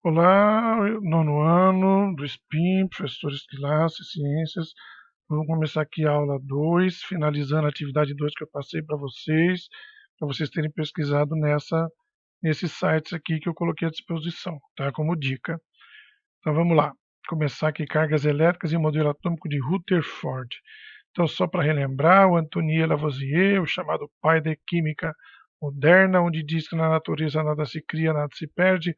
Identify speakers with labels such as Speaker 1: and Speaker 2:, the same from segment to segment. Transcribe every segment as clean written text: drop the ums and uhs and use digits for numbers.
Speaker 1: Olá, nono ano do SPIN, professores de classe, ciências. Vamos começar aqui a aula 2, finalizando a atividade 2 que eu passei para vocês terem pesquisado nesses sites aqui que eu coloquei à disposição, tá? Como dica. Então vamos lá. Começar aqui cargas elétricas e modelo atômico de Rutherford. Então, só para relembrar, o Antoine Lavoisier, o chamado pai da química moderna, onde diz que na natureza nada se cria, nada se perde,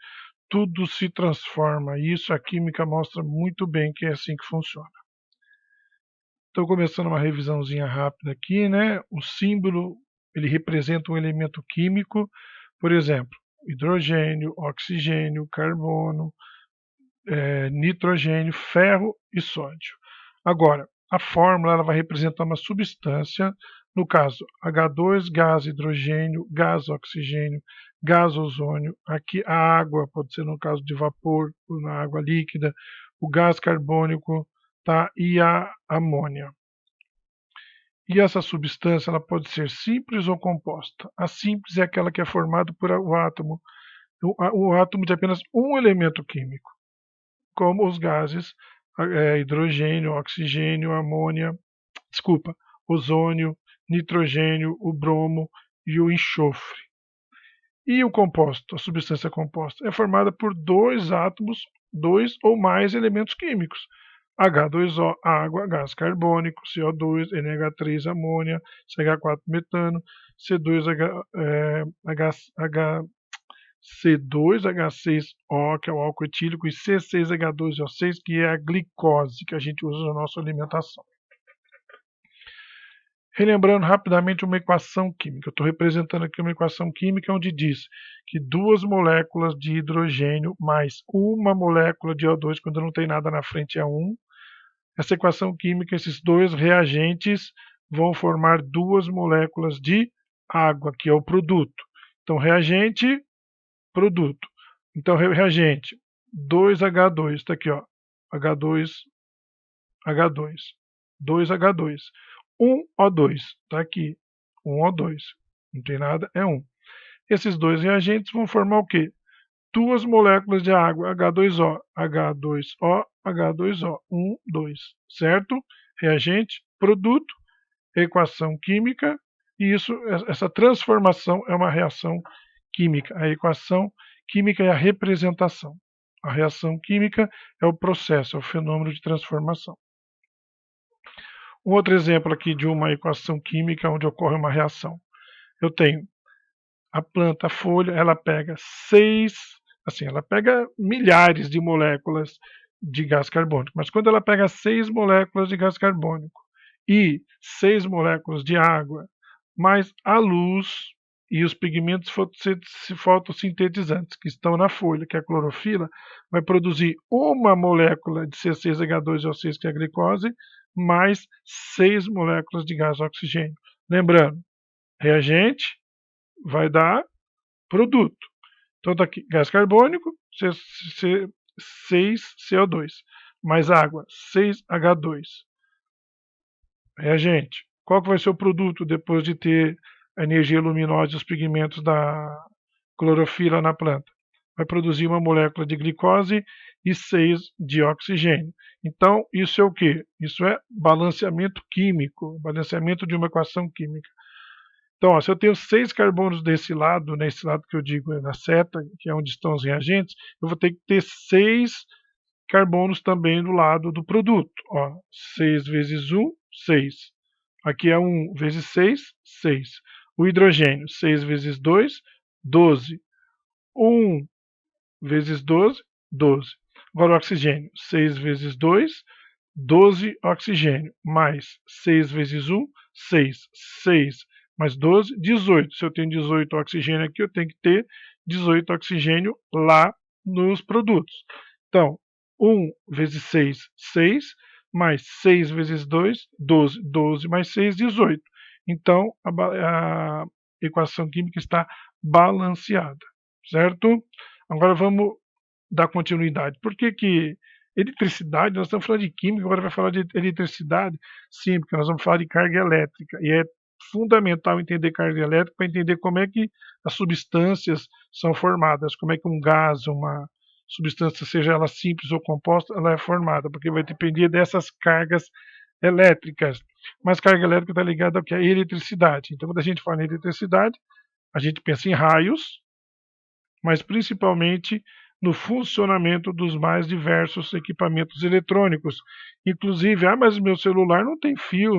Speaker 1: tudo se transforma. E isso a química mostra muito bem que é assim que funciona. Estou começando uma revisãozinha rápida aqui, né? O símbolo, ele representa um elemento químico, por exemplo, hidrogênio, oxigênio, carbono, nitrogênio, ferro e sódio. Agora, a fórmula ela vai representar uma substância, no caso H2, gás hidrogênio, gás oxigênio, gás ozônio, aqui a água, pode ser no caso de vapor, na água líquida, o gás carbônico, tá? E a amônia. E essa substância ela pode ser simples ou composta. A simples é aquela que é formada por o átomo de apenas um elemento químico, como os gases hidrogênio, oxigênio, amônia, desculpa, ozônio, nitrogênio, o bromo e o enxofre. E o composto, a substância composta, é formada por dois átomos, dois ou mais elementos químicos. H2O, água, gás carbônico, CO2, NH3, amônia, CH4, metano, C2H, C2H6O, que é o álcool etílico, e C6H12O6, que é a glicose que a gente usa na nossa alimentação. Relembrando rapidamente uma equação química. Eu estou representando aqui uma equação química onde diz que duas moléculas de hidrogênio mais uma molécula de O2, quando não tem nada na frente, é 1. Essa equação química, esses dois reagentes vão formar duas moléculas de água, que é o produto. Então, reagente, produto. Então, reagente, 2H2, está aqui, ó, H2, H2, 2H2. 1O2, está aqui, 1O2, não tem nada, é 1. Esses dois reagentes vão formar o quê? Duas moléculas de água, H2O, H2O, H2O, 1, 2, certo? Reagente, produto, equação química, e essa transformação é uma reação química. A equação química é a representação. A reação química é o processo, é o fenômeno de transformação. Um outro exemplo aqui de uma equação química onde ocorre uma reação. Eu tenho a planta, a folha, ela pega ela pega milhares de moléculas de gás carbônico, mas quando ela pega 6 moléculas de gás carbônico e 6 moléculas de água, mais a luz e os pigmentos fotossintetizantes que estão na folha, que é a clorofila, vai produzir uma molécula de C6H12O6, que é a glicose, mais 6 moléculas de gás oxigênio. Lembrando, reagente vai dar produto. Então está aqui, gás carbônico, 6CO2, mais água, 6H2. Reagente. Qual que vai ser o produto depois de ter a energia luminosa e os pigmentos da clorofila na planta? Vai produzir uma molécula de glicose e 6 de oxigênio. Então, isso é o quê? Isso é balanceamento químico, balanceamento de uma equação química. Então, ó, se eu tenho 6 carbonos desse lado, nesse lado que eu digo é na seta, que é onde estão os reagentes, eu vou ter que ter 6 carbonos também do lado do produto. Ó, 6 vezes 1, 6. Aqui é 1 vezes 6, 6. O hidrogênio, 6 vezes 2, 12. 1 vezes 12, 12. Agora o oxigênio, 6 vezes 2, 12 oxigênio, mais 6 vezes 1, 6. 6 mais 12, 18. Se eu tenho 18 oxigênio aqui, eu tenho que ter 18 oxigênio lá nos produtos. Então, 1 vezes 6, 6, mais 6 vezes 2, 12. 12 mais 6, 18. Então, a equação química está balanceada, certo? Agora vamos dar continuidade. Por que eletricidade? Nós estamos falando de química, agora vai falar de eletricidade? Sim, porque nós vamos falar de carga elétrica. E é fundamental entender carga elétrica para entender como é que as substâncias são formadas, como é que um gás, substância, seja ela simples ou composta, ela é formada, porque vai depender dessas cargas elétricas. Mas carga elétrica está ligada ao que? A eletricidade. Então, quando a gente fala em eletricidade, a gente pensa em raios, mas principalmente no funcionamento dos mais diversos equipamentos eletrônicos. Inclusive, mas meu celular não tem fio,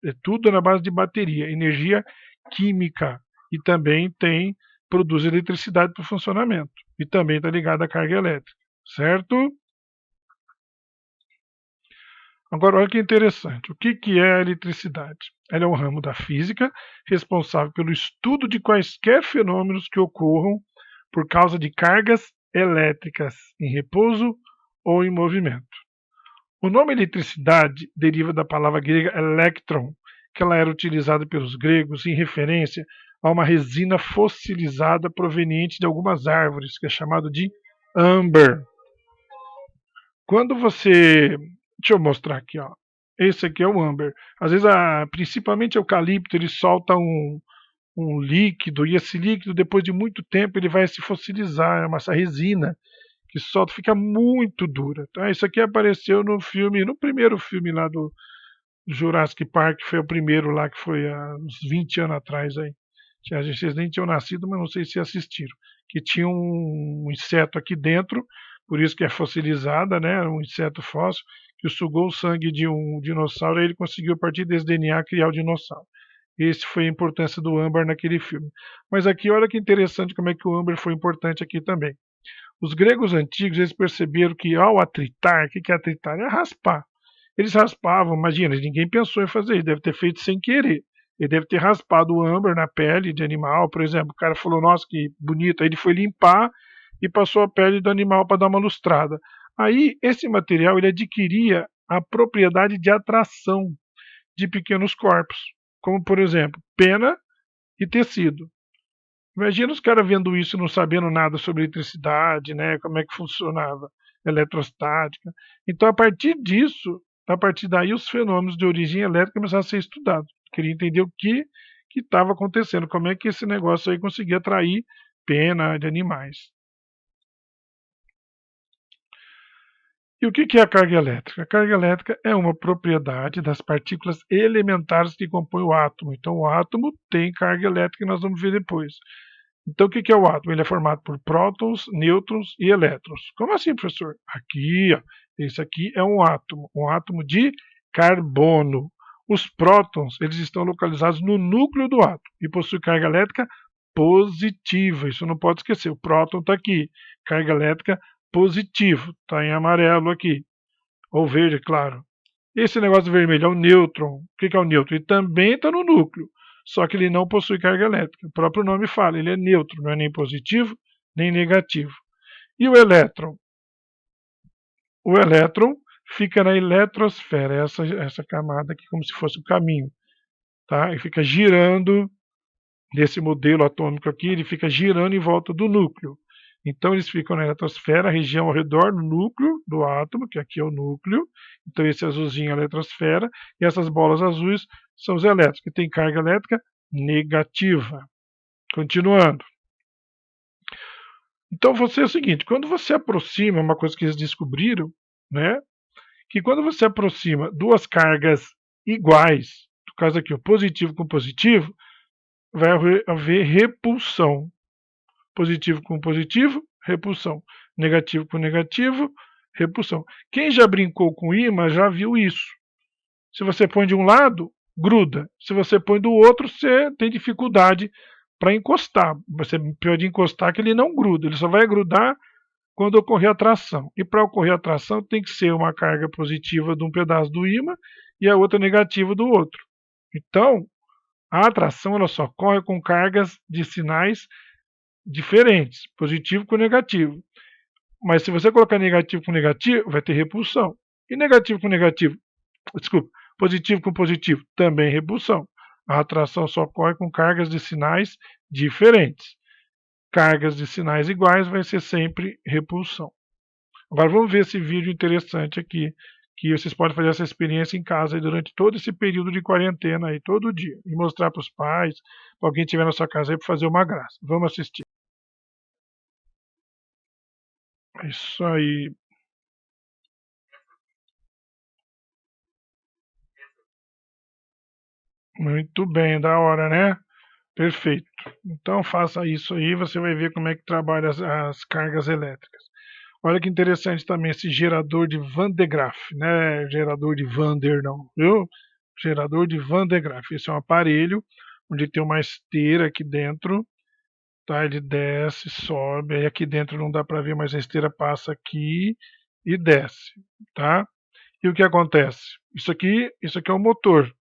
Speaker 1: é tudo na base de bateria, energia química, e também produz eletricidade para o funcionamento, e também está ligado à carga elétrica, certo? Agora, olha que interessante. O que é a eletricidade? Ela é um ramo da física responsável pelo estudo de quaisquer fenômenos que ocorram por causa de cargas elétricas em repouso ou em movimento. O nome eletricidade deriva da palavra grega electron, que ela era utilizada pelos gregos em referência a uma resina fossilizada proveniente de algumas árvores, que é chamado de âmbar. Quando você... Deixa eu mostrar aqui, ó. Esse aqui é o âmbar. Às vezes, principalmente eucalipto, ele solta um líquido, e esse líquido, depois de muito tempo, ele vai se fossilizar, essa resina que solta, fica muito dura. Tá? Isso aqui apareceu no primeiro filme lá do Jurassic Park, que foi o primeiro lá, que foi há uns 20 anos atrás aí. Vocês nem tinham nascido, mas não sei se assistiram. Que tinha um inseto aqui dentro, por isso que é fossilizada, né? Um inseto fóssil, que sugou o sangue de um dinossauro e ele conseguiu, a partir desse DNA, criar o dinossauro. Esse foi a importância do âmbar naquele filme. Mas aqui, olha que interessante como é que o âmbar foi importante aqui também. Os gregos antigos, eles perceberam que ao atritar, o que é atritar? É raspar. Eles raspavam, imagina, ninguém pensou em fazer isso, deve ter feito sem querer. Ele deve ter raspado o âmbar na pele de animal, por exemplo. O cara falou, nossa, que bonito. Aí ele foi limpar e passou a pele do animal para dar uma lustrada. Aí, esse material, ele adquiria a propriedade de atração de pequenos corpos, como, por exemplo, pena e tecido. Imagina os caras vendo isso e não sabendo nada sobre eletricidade, né? Como é que funcionava eletrostática. Então, a partir daí, os fenômenos de origem elétrica começaram a ser estudados. Queria entender o que estava acontecendo, como é que esse negócio aí conseguia atrair pena de animais. E o que é a carga elétrica? A carga elétrica é uma propriedade das partículas elementares que compõem o átomo. Então, o átomo tem carga elétrica, que nós vamos ver depois. Então, o que é o átomo? Ele é formado por prótons, nêutrons e elétrons. Como assim, professor? Aqui, ó, esse aqui é um átomo de carbono. Os prótons, eles estão localizados no núcleo do átomo e possuem carga elétrica positiva. Isso não pode esquecer. O próton está aqui, carga elétrica positiva, está em amarelo aqui, ou verde, claro. Esse negócio vermelho é o nêutron. O que é o nêutron? Ele também está no núcleo, só que ele não possui carga elétrica. O próprio nome fala, ele é neutro, não é nem positivo nem negativo. E o elétron? O elétron fica na eletrosfera, essa camada aqui, como se fosse o caminho. Tá? Ele fica girando, nesse modelo atômico aqui, ele fica girando em volta do núcleo. Então eles ficam na eletrosfera, a região ao redor do núcleo do átomo, que aqui é o núcleo. Então esse azulzinho é a eletrosfera, e essas bolas azuis são os elétrons, que têm carga elétrica negativa. Continuando. Então você é o seguinte, quando você aproxima, uma coisa que eles descobriram, né, que quando você aproxima duas cargas iguais, no caso aqui, o positivo com positivo, vai haver repulsão. Positivo com positivo, repulsão. Negativo com negativo, repulsão. Quem já brincou com ímã já viu isso. Se você põe de um lado, gruda. Se você põe do outro, você tem dificuldade para encostar. Você pode encostar que ele não gruda. Ele só vai grudar quando ocorrer atração. E para ocorrer atração tem que ser uma carga positiva de um pedaço do ímã e a outra negativa do outro. Então, a atração ela só ocorre com cargas de sinais diferentes, positivo com negativo. Mas se você colocar negativo com negativo, vai ter repulsão. E negativo com negativo, desculpa, positivo com positivo, também repulsão. A atração só ocorre com cargas de sinais diferentes. Cargas de sinais iguais vai ser sempre repulsão. Agora vamos ver esse vídeo interessante aqui, que vocês podem fazer essa experiência em casa aí durante todo esse período de quarentena aí, todo dia, e mostrar para os pais, para alguém que estiver na sua casa aí para fazer uma graça. Vamos assistir. Isso aí. Muito bem, da hora, né? Perfeito. Então faça isso aí, você vai ver como é que trabalha as cargas elétricas. Olha que interessante também esse gerador de Van de Graaff, né? Gerador de Van der não, viu? Gerador de Van de Graaff. Esse é um aparelho onde tem uma esteira aqui dentro, tá? Ele desce, sobe, aí aqui dentro não dá para ver, mas a esteira passa aqui e desce, tá? E o que acontece? Isso aqui é o motor.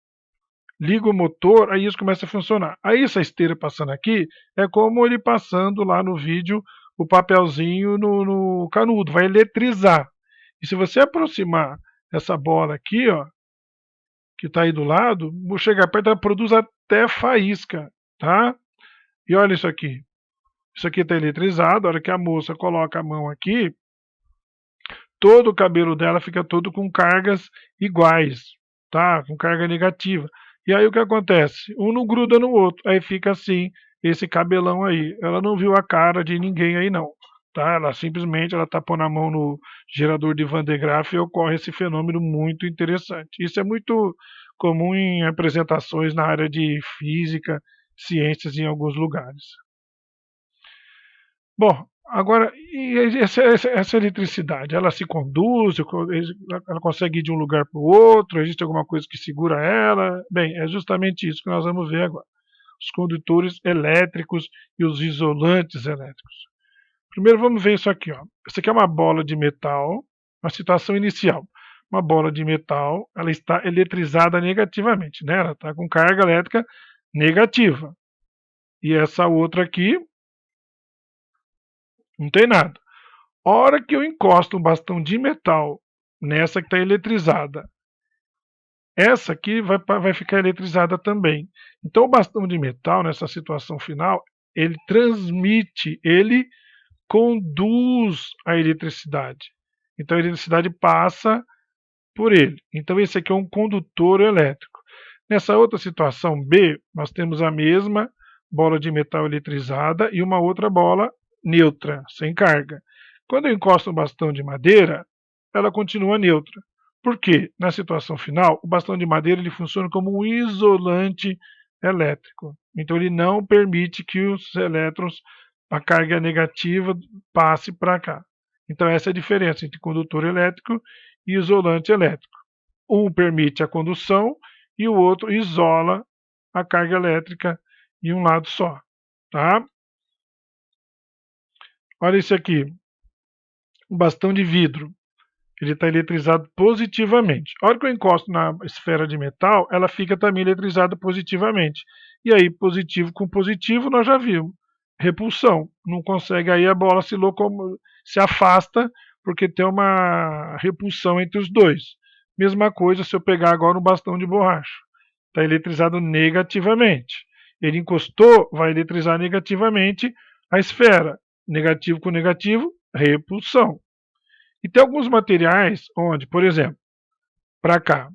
Speaker 1: Liga o motor, aí isso começa a funcionar. Aí essa esteira passando aqui é como ele passando lá no vídeo o papelzinho no canudo, vai eletrizar. E se você aproximar essa bola aqui, ó, que está aí do lado, vou chegar perto, ela produz até faísca, tá? E olha isso aqui. Isso aqui está eletrizado, a hora que a moça coloca a mão aqui, todo o cabelo dela fica todo com cargas iguais, tá? Com carga negativa. E aí o que acontece? Um não gruda no outro, aí fica assim, esse cabelão aí. Ela não viu a cara de ninguém aí não, tá? Ela simplesmente ela tá pondo a mão no gerador de Van de Graaff e ocorre esse fenômeno muito interessante. Isso é muito comum em apresentações na área de física, ciências em alguns lugares. Bom, agora, e essa eletricidade, ela se conduz, ela consegue ir de um lugar para o outro, existe alguma coisa que segura ela? Bem, é justamente isso que nós vamos ver agora. Os condutores elétricos e os isolantes elétricos. Primeiro vamos ver isso aqui, ó. Isso aqui é uma bola de metal, uma situação inicial. Uma bola de metal, ela está eletrizada negativamente, né? Ela está com carga elétrica negativa. E essa outra aqui não tem nada. A hora que eu encosto um bastão de metal nessa que está eletrizada, essa aqui vai ficar eletrizada também. Então, o bastão de metal, nessa situação final, ele transmite, ele conduz a eletricidade. Então, a eletricidade passa por ele. Então, esse aqui é um condutor elétrico. Nessa outra situação B, nós temos a mesma bola de metal eletrizada e uma outra bola neutra, sem carga. Quando eu encosto um bastão de madeira, ela continua neutra. Por quê? Na situação final, o bastão de madeira ele funciona como um isolante elétrico. Então ele não permite que os elétrons, a carga negativa, passe para cá. Então essa é a diferença entre condutor elétrico e isolante elétrico. Um permite a condução e o outro isola a carga elétrica em um lado só, tá? Olha isso aqui, um bastão de vidro. Ele está eletrizado positivamente. A hora que eu encosto na esfera de metal, ela fica também eletrizada positivamente. E aí, positivo com positivo, nós já vimos. Repulsão. Não consegue, aí a bola se afasta, porque tem uma repulsão entre os dois. Mesma coisa se eu pegar agora um bastão de borracha. Está eletrizado negativamente. Ele encostou, vai eletrizar negativamente a esfera. Negativo com negativo, repulsão. E tem alguns materiais onde, por exemplo, para cá,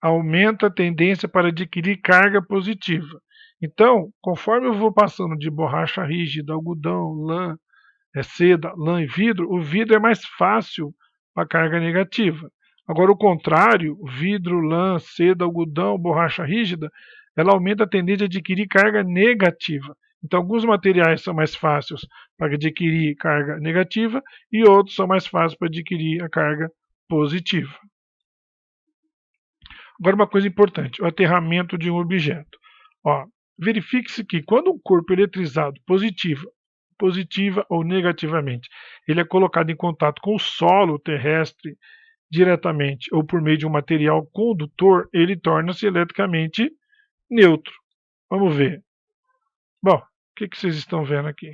Speaker 1: aumenta a tendência para adquirir carga positiva. Então, conforme eu vou passando de borracha rígida, algodão, lã, seda, lã e vidro, o vidro é mais fácil para carga negativa. Agora, o contrário, vidro, lã, seda, algodão, borracha rígida, ela aumenta a tendência de adquirir carga negativa. Então, alguns materiais são mais fáceis para adquirir carga negativa e outros são mais fáceis para adquirir a carga positiva. Agora, uma coisa importante: o aterramento de um objeto. Ó, verifique-se que quando um corpo eletrizado positiva ou negativamente, ele é colocado em contato com o solo terrestre diretamente ou por meio de um material condutor, ele torna-se eletricamente neutro. Vamos ver. Bom, o que vocês estão vendo aqui?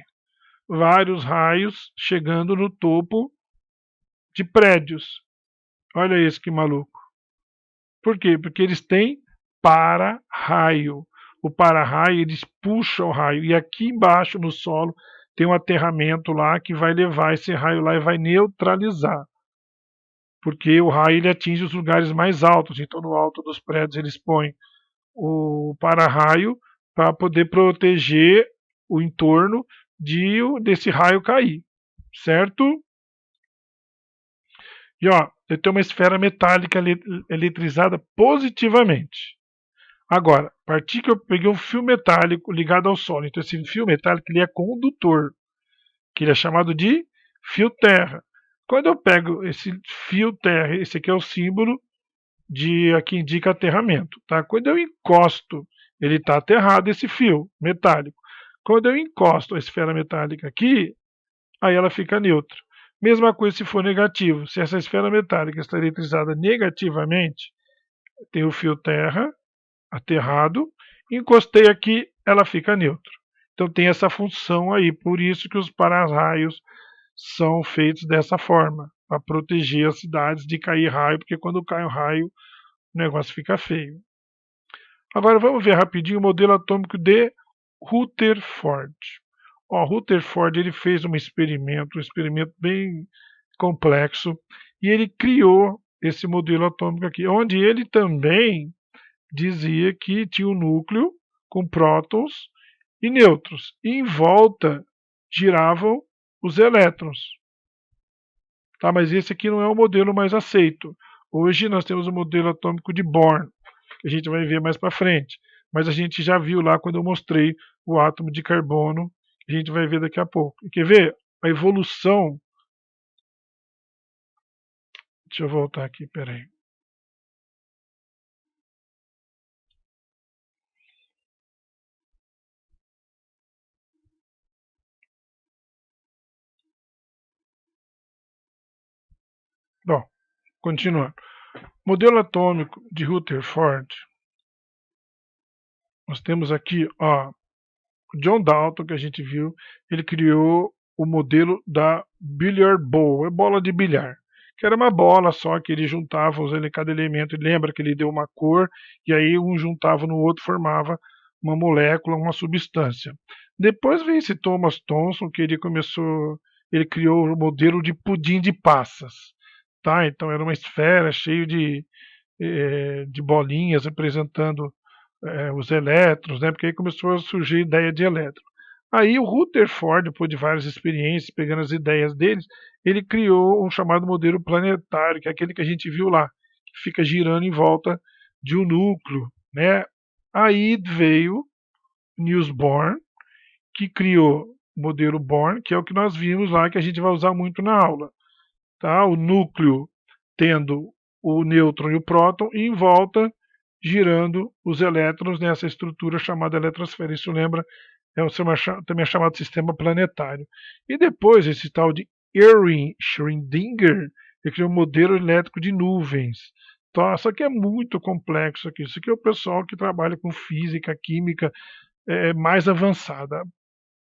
Speaker 1: Vários raios chegando no topo de prédios. Olha esse que maluco. Por quê? Porque eles têm para-raio. O para-raio, eles puxam o raio. E aqui embaixo, no solo, tem um aterramento lá que vai levar esse raio lá e vai neutralizar. Porque o raio ele atinge os lugares mais altos. Então, no alto dos prédios, eles põem o para-raio para poder proteger o entorno desse raio cair. certo? E ó, eu tenho uma esfera metálica eletrizada positivamente. Agora, a partir que eu peguei um fio metálico ligado ao solo, então esse fio metálico ele é condutor, que ele é chamado de fio terra. Quando eu pego esse fio terra, esse aqui é o símbolo de aqui indica aterramento, tá? Quando eu encosto, ele está aterrado esse fio metálico. Quando eu encosto a esfera metálica aqui, aí ela fica neutra. Mesma coisa se for negativo. Se essa esfera metálica está eletrizada negativamente, tem o fio terra aterrado, encostei aqui, ela fica neutra. Então tem essa função aí, por isso que os para-raios são feitos dessa forma, para proteger as cidades de cair raio, porque quando cai um raio, o negócio fica feio. Agora vamos ver rapidinho o modelo atômico de Rutherford. Ó, Rutherford ele fez um experimento bem complexo, e ele criou esse modelo atômico aqui, onde ele também dizia que tinha um núcleo com prótons e nêutrons, e em volta giravam os elétrons. Tá, mas esse aqui não é o modelo mais aceito. Hoje nós temos o modelo atômico de Bohr, que a gente vai ver mais para frente. Mas a gente já viu lá quando eu mostrei o átomo de carbono, que a gente vai ver daqui a pouco. E quer ver a evolução? Deixa eu voltar aqui, peraí. Bom, continuando. Modelo atômico de Rutherford. Nós temos aqui, ó, o John Dalton, que a gente viu, ele criou o modelo da billiard ball, é bola de bilhar, que era uma bola só que ele juntava cada elemento, ele lembra que ele deu uma cor, e aí um juntava no outro, formava uma molécula, uma substância. Depois veio esse Thomas Thomson, que ele criou o modelo de pudim de passas, tá? Então era uma esfera cheia de bolinhas representando os elétrons, né? Porque aí começou a surgir a ideia de elétron. Aí o Rutherford, depois de várias experiências, pegando as ideias deles, ele criou um chamado modelo planetário, que é aquele que a gente viu lá, que fica girando em volta de um núcleo, né? Aí veio Niels Bohr, que criou o modelo Bohr, que é o que nós vimos lá, que a gente vai usar muito na aula, tá? O núcleo tendo o nêutron e o próton, e em volta girando os elétrons nessa estrutura chamada eletrosfera. Isso lembra, também é chamado sistema planetário. E depois, esse tal de Erwin Schrödinger, ele criou um modelo elétrico de nuvens. Então, isso aqui é muito complexo aqui. Isso aqui é o pessoal que trabalha com física, química mais avançada.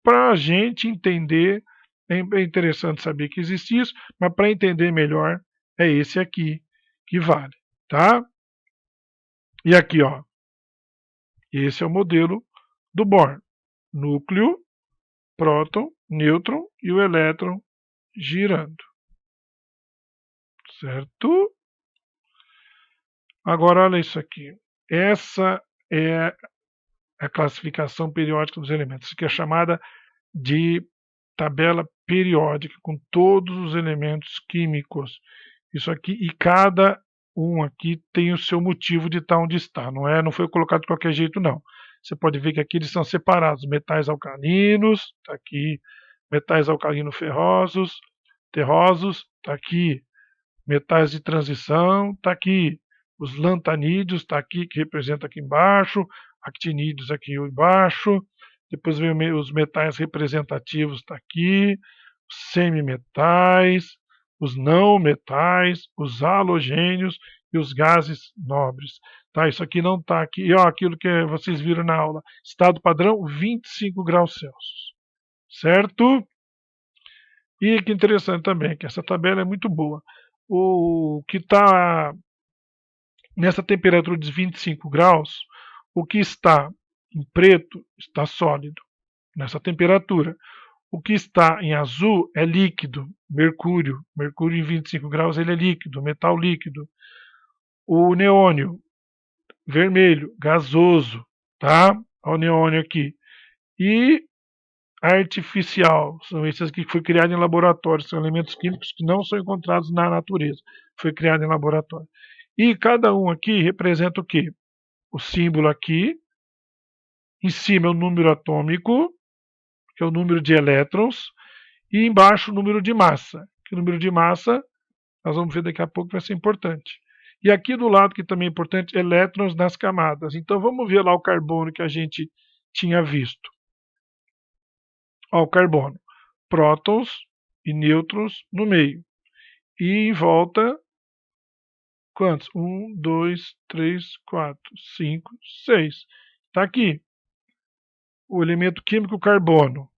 Speaker 1: Para a gente entender, é interessante saber que existe isso, mas para entender melhor, é esse aqui que vale, tá? E aqui, ó, esse é o modelo do Bohr. Núcleo, próton, nêutron e o elétron girando, certo? Agora olha isso aqui. Essa é a classificação periódica dos elementos, que é chamada de tabela periódica com todos os elementos químicos. Isso aqui, e cada um aqui tem o seu motivo de estar onde está, não foi colocado de qualquer jeito, não. Você pode ver que aqui eles são separados, metais alcalinos, está aqui, metais alcalino terrosos, está aqui, metais de transição, está aqui, os lantanídeos, está aqui, que representa aqui embaixo, actinídeos aqui embaixo, depois vem os metais representativos, está aqui, os semimetais, os não metais, os halogênios e os gases nobres. Tá, isso aqui não está aqui. E ó, aquilo que vocês viram na aula. Estado padrão, 25 graus Celsius. Certo? E que interessante também, que essa tabela é muito boa. O que está nessa temperatura de 25 graus, o que está em preto está sólido, nessa temperatura. O que está em azul é líquido, mercúrio. Mercúrio em 25 graus ele é líquido, metal líquido. O neônio, vermelho, gasoso, tá? Olha o neônio aqui. E artificial. São esses que foi criado em laboratório, são elementos químicos que não são encontrados na natureza. Foi criado em laboratório. E cada um aqui representa o quê? O símbolo aqui, em cima é o número atômico, que é o número de elétrons, e embaixo o número de massa, que o número de massa, nós vamos ver daqui a pouco, vai ser importante. E aqui do lado, que também é importante, elétrons nas camadas. Então vamos ver lá o carbono que a gente tinha visto. Ó, o carbono, prótons e nêutrons no meio. E em volta, quantos? 1, 2, 3, 4, 5, 6. Está aqui. O elemento químico carbono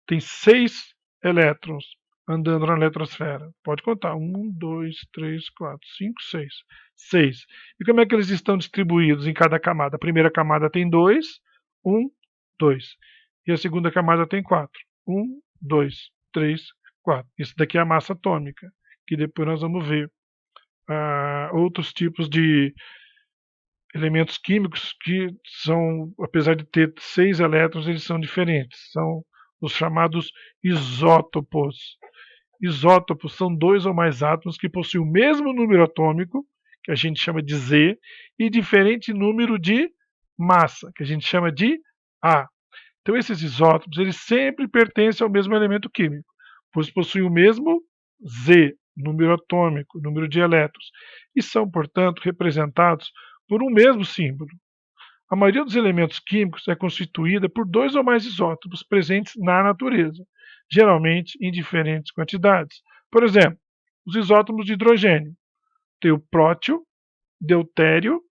Speaker 1: tem 6 elétrons andando na eletrosfera. Pode contar. 1, 2, 3, 4, 5, 6. 6. E como é que eles estão distribuídos em cada camada? A primeira camada tem 2, 1, 2. E a segunda camada tem 4. 1, 2, 3, 4. Isso daqui é a massa atômica, que depois nós vamos ver outros tipos de elementos químicos que são, apesar de ter 6 elétrons, eles são diferentes. São os chamados isótopos. Isótopos são 2 ou mais átomos que possuem o mesmo número atômico, que a gente chama de Z, e diferente número de massa, que a gente chama de A. Então esses isótopos, eles sempre pertencem ao mesmo elemento químico, pois possuem o mesmo Z, número atômico, número de elétrons, e são, portanto, representados por um mesmo símbolo. A maioria dos elementos químicos é constituída por 2 ou mais isótopos presentes na natureza, geralmente em diferentes quantidades. Por exemplo, os isótopos de hidrogênio. Tem o prótio, deutério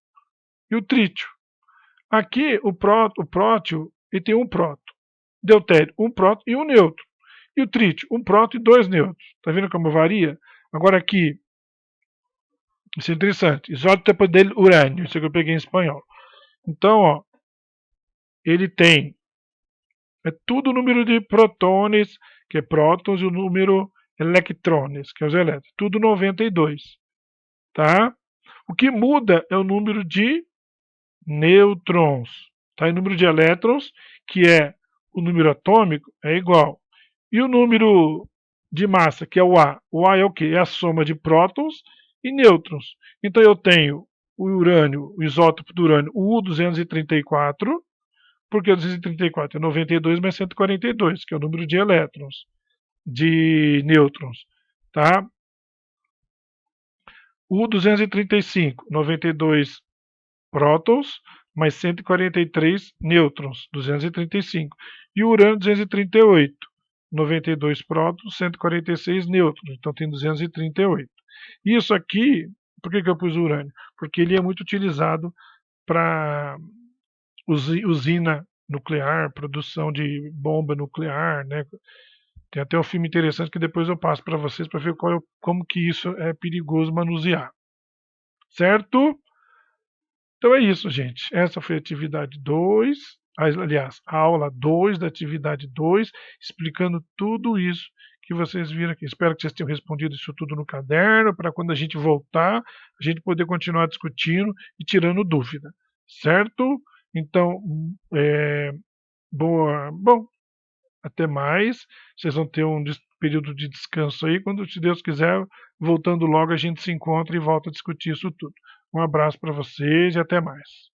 Speaker 1: e o trítio. Aqui, o prótio ele tem um próton, deutério, um próton e um nêutron. E o trítio, um próton e 2 nêutrons. Está vendo como varia? Agora aqui, isso é interessante. Isótopo dele, urânio. Isso que eu peguei em espanhol. Então, ó, ele tem tudo o número de prótons, que é prótons, e o número electrones, que é os elétrons. Tudo 92. Tá? O que muda é o número de nêutrons. Tá? E o número de elétrons, que é o número atômico, é igual. E o número de massa, que é o A. O A é o quê? É a soma de prótons e nêutrons. Então eu tenho o urânio, o isótopo do urânio, o U234, porque o 234 é 92 mais 142, que é o número de elétrons, de nêutrons. Tá? O 235, 92 prótons, mais 143 nêutrons, 235. E o urânio 238, 92 prótons, 146 nêutrons, então tem 238. Isso aqui, por que eu pus o urânio? Porque ele é muito utilizado para usina nuclear, produção de bomba nuclear, né? Tem até um filme interessante que depois eu passo para vocês para ver como que isso é perigoso manusear. Certo? Então é isso, gente. Essa foi a atividade 2, aliás, a aula 2 da atividade 2, explicando tudo isso que vocês viram aqui. Espero que vocês tenham respondido isso tudo no caderno, para quando a gente voltar, a gente poder continuar discutindo e tirando dúvida. Certo? Então, bom, até mais. Vocês vão ter um período de descanso aí. Quando, se Deus quiser, voltando logo, a gente se encontra e volta a discutir isso tudo. Um abraço para vocês e até mais.